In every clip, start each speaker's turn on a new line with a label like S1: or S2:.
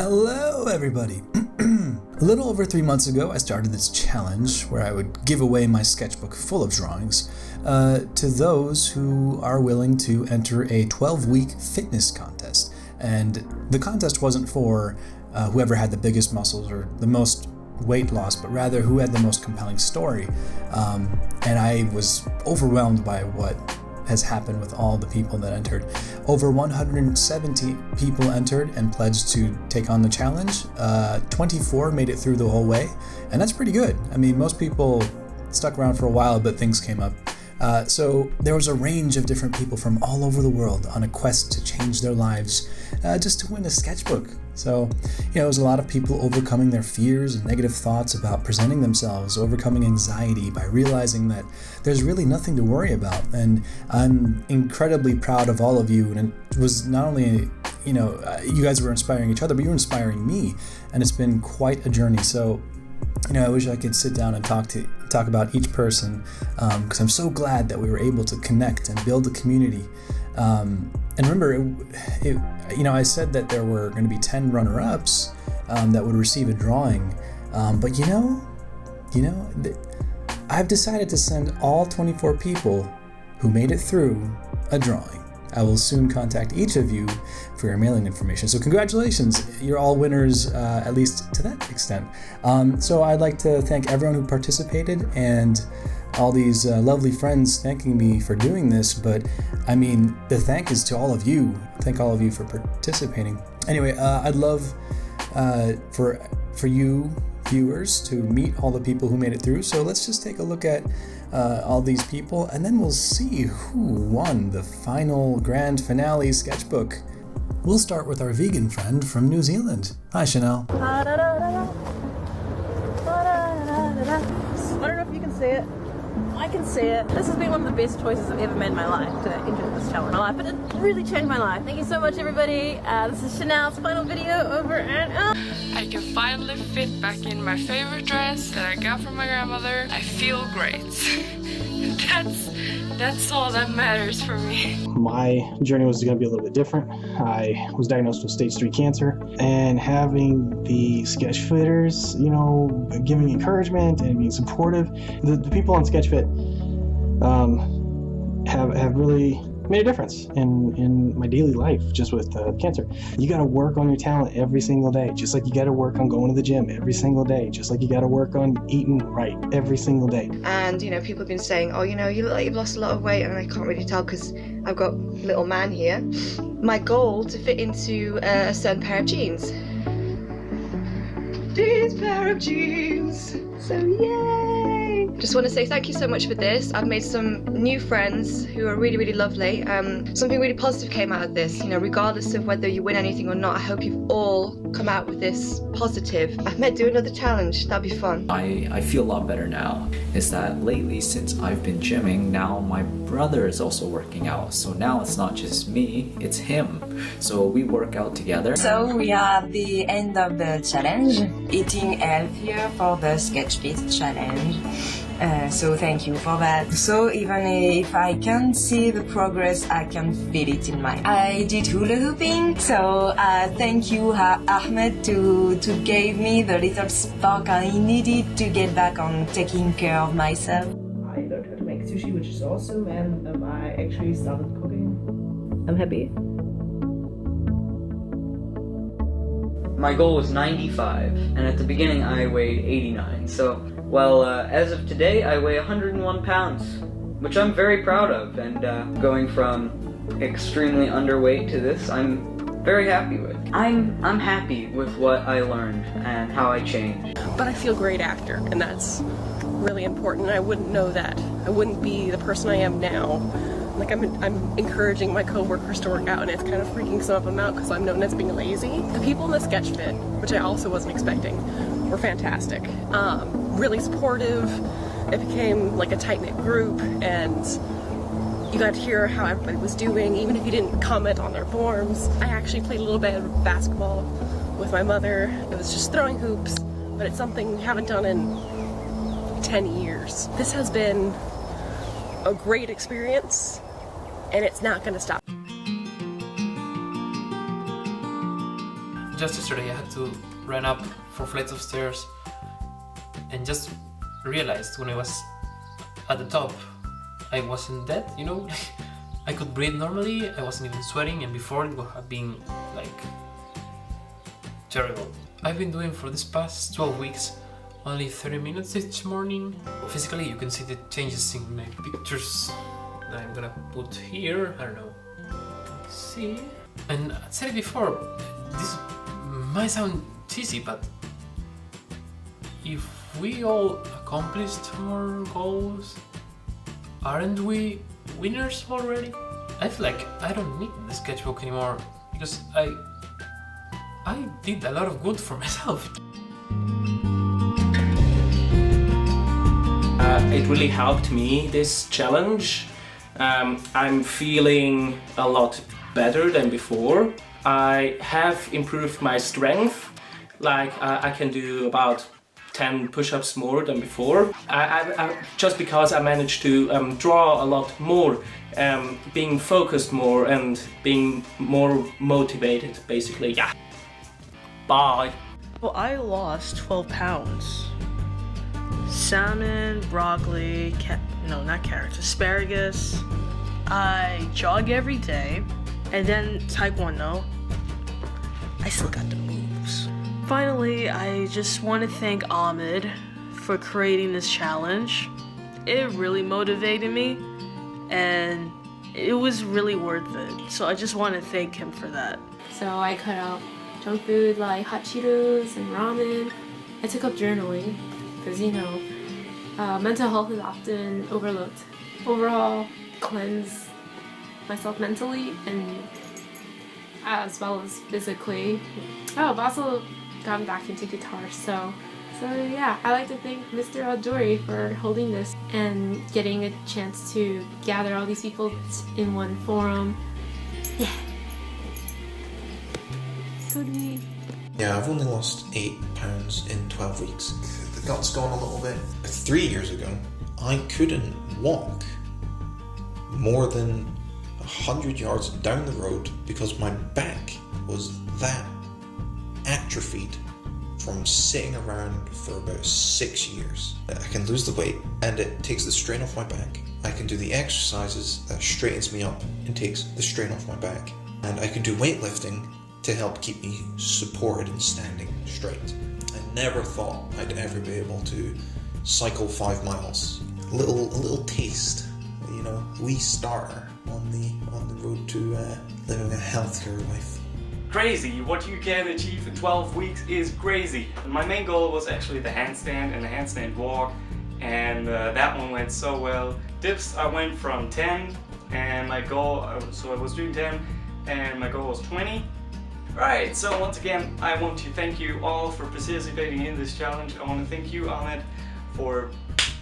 S1: Hello, everybody. A little over 3 months ago, I started this challenge where I would give away my sketchbook full of drawings to those who are willing to enter a 12-week fitness contest. And the contest wasn't for whoever had the biggest muscles or the most weight loss, but rather who had the most compelling story. And I was overwhelmed by what has happened with all the people that entered. Over 170 people entered and pledged to take on the challenge. 24 made it through the whole way, and that's pretty good. I mean, most people stuck around for a while, but things came up. So there was a range of different people from all over the world on a quest to change their lives just to win a sketchbook. So, it was a lot of people overcoming their fears and negative thoughts about presenting themselves, overcoming anxiety by realizing that there's really nothing to worry about. And I'm incredibly proud of all of you. And it was not only, you guys were inspiring each other, but you were inspiring me. And it's been quite a journey. So, I wish I could sit down and talk about each person because I'm so glad that we were able to connect and build a community. And remember, I said that there were going to be 10 runner-ups that would receive a drawing. But I've decided to send all 24 people who made it through a drawing. I will soon contact each of you for your mailing information. So congratulations, you're all winners, at least to that extent. So I'd like to thank everyone who participated and all these lovely friends thanking me for doing this. But I mean, the thank is to all of you. Thank all of you for participating. Anyway, I'd love for you viewers to meet all the people who made it through. So let's just take a look at all these people, and then we'll see who won the final grand finale sketchbook. We'll start with our vegan friend from New Zealand. Hi, Chanel.
S2: I don't know if you can see it. I can see it. This has been one of the best choices I've ever made in my life to enter this challenge. But it really changed my life. Thank you so much, everybody. This is Chanel's final video, over and out.
S3: I can finally fit back in my favorite dress that I got from my grandmother. I feel great. That's all that matters for me.
S4: My journey was going to be a little bit different. I was diagnosed with stage 3 cancer, and having the SketchFitters, giving me encouragement and being supportive. The people on SketchFit have really made a difference in my daily life just with cancer. You got to work on your talent every single day, just like you got to work on going to the gym every single day, just like you got to work on eating right every single day.
S5: And people have been saying, oh, you look like you've lost a lot of weight, and I can't really tell because I've got little man here. My goal to fit into a certain pair of jeans. These pair of jeans. So yay! Just want to say thank you so much for this. I've made some new friends who are really, really lovely. Something really positive came out of this. Regardless of whether you win anything or not, I hope you've all come out with this positive. Ahmed, do another challenge. That'd be fun.
S6: I feel a lot better now. Is that lately, since I've been gymming, now my brother is also working out. So now it's not just me, it's him. So we work out together.
S7: So we are at the end of the challenge, eating healthier for the SketchFit challenge. So thank you for that. So even if I can't see the progress, I can feel it in my. I did hula hooping. So thank you, Ahmed, to give me the little spark I needed to get back on taking care of myself.
S8: I learned how to make sushi, which is awesome, and I actually started cooking. I'm happy.
S9: My goal was 95, and at the beginning I weighed 89, so, as of today I weigh 101 pounds, which I'm very proud of, and going from extremely underweight to this, I'm very happy with. I'm happy with what I learned and how I changed.
S2: But I feel great after, and that's really important. I wouldn't know that. I wouldn't be the person I am now. Like I'm encouraging my coworkers to work out, and it's kind of freaking some of them out because I'm known as being lazy. The people in the SketchFit, which I also wasn't expecting, were fantastic. Really supportive. It became like a tight-knit group, and you got to hear how everybody was doing, even if you didn't comment on their forms. I actually played a little bit of basketball with my mother. It was just throwing hoops, but it's something we haven't done in 10 years. This has been a great experience, and it's not going to stop.
S10: just yesterday I had to run up 4 flights of stairs and just realized when I was at the top I wasn't dead, you know? I could breathe normally, I wasn't even sweating, and before it would have been like terrible. I've been doing for this past 12 weeks only 30 minutes each morning. Physically you can see the changes in my pictures that I'm gonna put here, I don't know. See? And I said it before, this might sound cheesy, but if we all accomplished our goals, aren't we winners already? I feel like I don't need the sketchbook anymore because I did a lot of good for myself.
S11: It really helped me, this challenge. I'm feeling a lot better than before. I have improved my strength, like I can do about 10 push-ups more than before. Just because I managed to draw a lot more, being focused more and being more motivated, basically, yeah. Bye.
S12: Well, I lost 12 pounds. Salmon, broccoli, no, not carrots, asparagus. I jog every day, and then Taekwondo. I still got the moves. Finally, I just want to thank Ahmed for creating this challenge. It really motivated me, and it was really worth it. So I just want to thank him for that.
S13: So I cut out junk food like hot Cheetos and ramen. I took up journaling because, you know, mental health is often overlooked. Overall, cleanse myself mentally and as well as physically. Oh, I've also gotten back into guitar, so yeah, I like to thank Mr. Aldoori for holding this and getting a chance to gather all these people in one forum. Yeah. Go to me.
S14: Yeah, I've only lost 8 pounds in 12 weeks. The gut's gone a little bit. 3 years ago, I couldn't walk more than 100 yards down the road because my back was that atrophied from sitting around for about 6 years. I can lose the weight and it takes the strain off my back. I can do the exercises that straightens me up and takes the strain off my back. And I can do weightlifting to help keep me supported and standing straight. I never thought I'd ever be able to cycle 5 miles. A little taste, you know, wee starter on the road to living a healthier life.
S11: Crazy! What you can achieve in 12 weeks is crazy. My main goal was actually the handstand and the handstand walk, and that one went so well. Dips, I went from 10, and my goal, so I was doing 10, and my goal was 20. Right, so once again, I want to thank you all for participating in this challenge. I want to thank you, Ahmed, for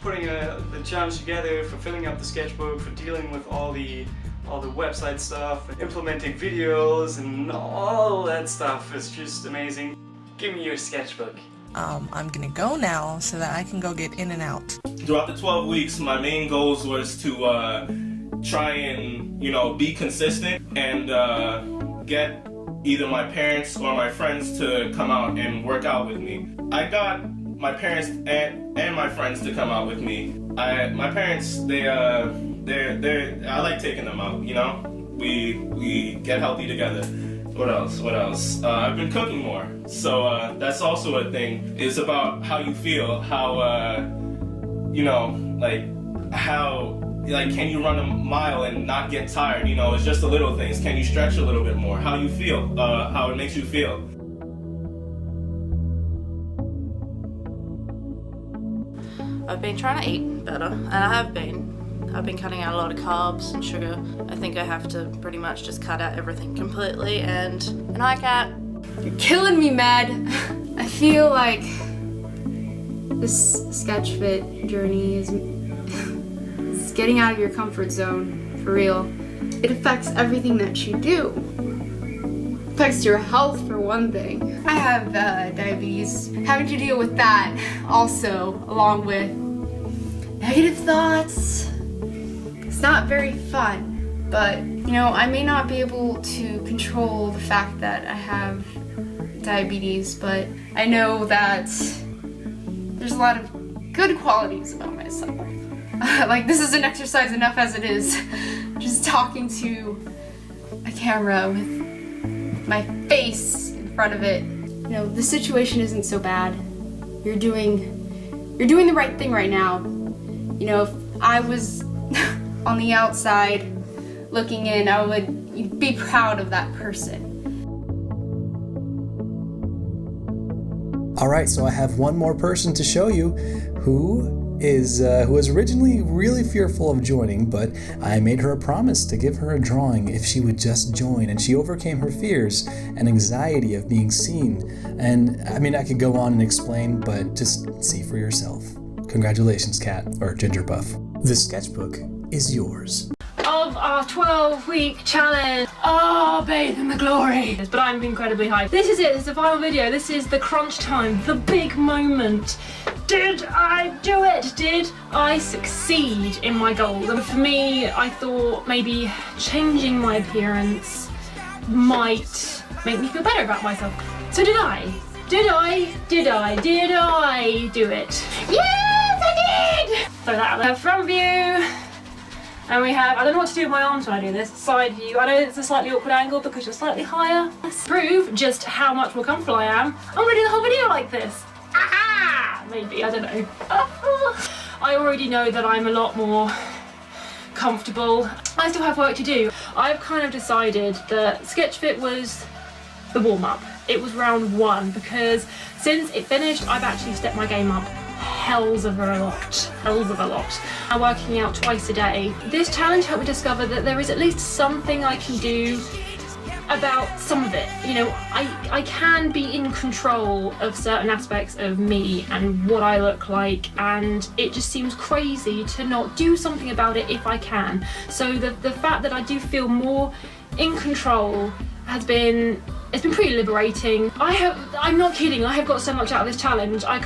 S11: putting the challenge together, for filling up the sketchbook, for dealing with all the website stuff, implementing videos, and all that stuff. It's just amazing. Give me your sketchbook.
S15: I'm gonna go now so that I can go get in and out.
S16: Throughout the 12 weeks, my main goals was to try and, you know, be consistent and get either my parents or my friends to come out and work out with me. I got my parents and my friends to come out with me. My parents, I like taking them out, you know? We get healthy together. What else? I've been cooking more. So that's also a thing. It's about how you feel, how, you know, can you run a mile and not get tired? You know, it's just the little things. Can you stretch a little bit more? How you feel, how it makes you feel.
S17: I've been trying to eat better, and I've been cutting out a lot of carbs and sugar. I think I have to pretty much just cut out everything completely, and hi, Kat.
S18: You're killing me, Mad. I feel like this SketchFit journey is getting out of your comfort zone, for real. It affects everything that you do. It affects your health, for one thing. I have diabetes. Having to deal with that also, along with negative thoughts. It's not very fun, but, you know, I may not be able to control the fact that I have diabetes, but I know that there's a lot of good qualities about myself. Like, this isn't exercise enough as it is. Just talking to a camera with my face in front of it. You know, the situation isn't so bad. You're doing the right thing right now. You know, if I was on the outside looking in, I would be proud of that person.
S1: All right, so I have one more person to show you who was originally really fearful of joining, but I made her a promise to give her a drawing if she would just join, and she overcame her fears and anxiety of being seen. And I mean, I could go on and explain, but just see for yourself. Congratulations, Kat, or Ginger Buff. The sketchbook is yours.
S13: Of our 12-week challenge. Oh, bathe in the glory. But I'm incredibly hyped. This is it, this is the final video. This is the crunch time, the big moment. Did I do it? Did I succeed in my goal? And for me, I thought maybe changing my appearance might make me feel better about myself. So did I? Did I do it? Yes, I did! So that was front view. And we have, I don't know what to do with my arms when I do this, side view. I know it's a slightly awkward angle because you're slightly higher. To prove just how much more comfortable I am, I'm gonna do the whole video like this. Aha! Maybe, I don't know. I already know that I'm a lot more comfortable. I still have work to do. I've kind of decided that SketchFit was the warm-up. It was round 1 because since it finished, I've actually stepped my game up hells of a lot. I'm working out twice a day. This challenge helped me discover that there is at least something I can do about some of it. You know, I can be in control of certain aspects of me and what I look like, and it just seems crazy to not do something about it if I can. So the fact that I do feel more in control it's been pretty liberating. I'm not kidding, I have got so much out of this challenge. I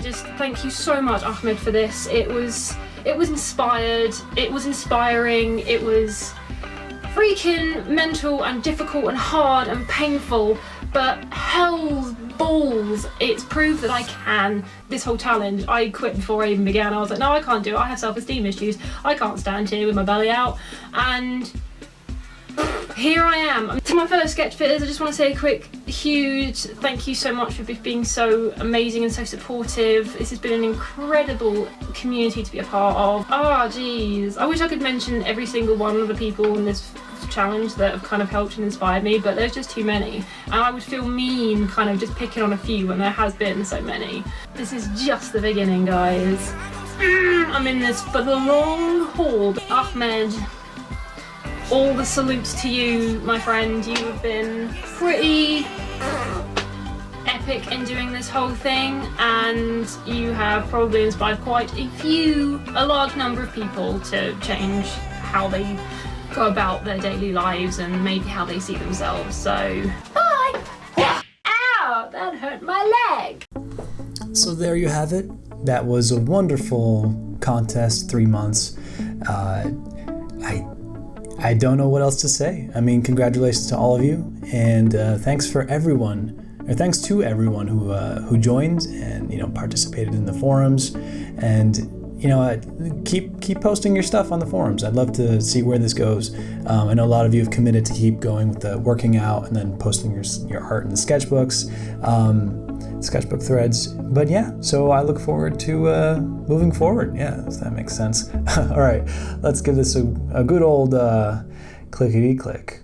S13: just thank you so much, Ahmed, for this. It was inspired, it was inspiring, it was freaking mental and difficult and hard and painful, but hell's balls, it's proved that I can. This whole challenge, I quit before I even began. I was like, no, I can't do it. I have self-esteem issues. I can't stand here with my belly out. And here I am. To my fellow sketchfitters, I just want to say a quick, huge thank you so much for being so amazing and so supportive. This has been an incredible community to be a part of. Oh, geez. I wish I could mention every single one of the people in this challenge that have kind of helped and inspired me, but there's just too many. And I would feel mean kind of just picking on a few when there has been so many. This is just the beginning, guys. I'm in this for the long haul. Ahmed, all the salutes to you, my friend. You have been pretty epic in doing this whole thing, and you have probably inspired quite a large number of people to change how they go about their daily lives and maybe how they see themselves. So, bye! Ow! That hurt my leg!
S1: So there you have it. That was a wonderful contest, 3 months. I don't know what else to say. I mean, congratulations to all of you, and thanks to everyone who joined and participated in the forums, and keep posting your stuff on the forums. I'd love to see where this goes. I know a lot of you have committed to keep going with the working out and then posting your art in the sketchbooks, sketchbook threads. But yeah, so I look forward to moving forward. Yeah, if that makes sense. All right, let's give this a good old clickety click.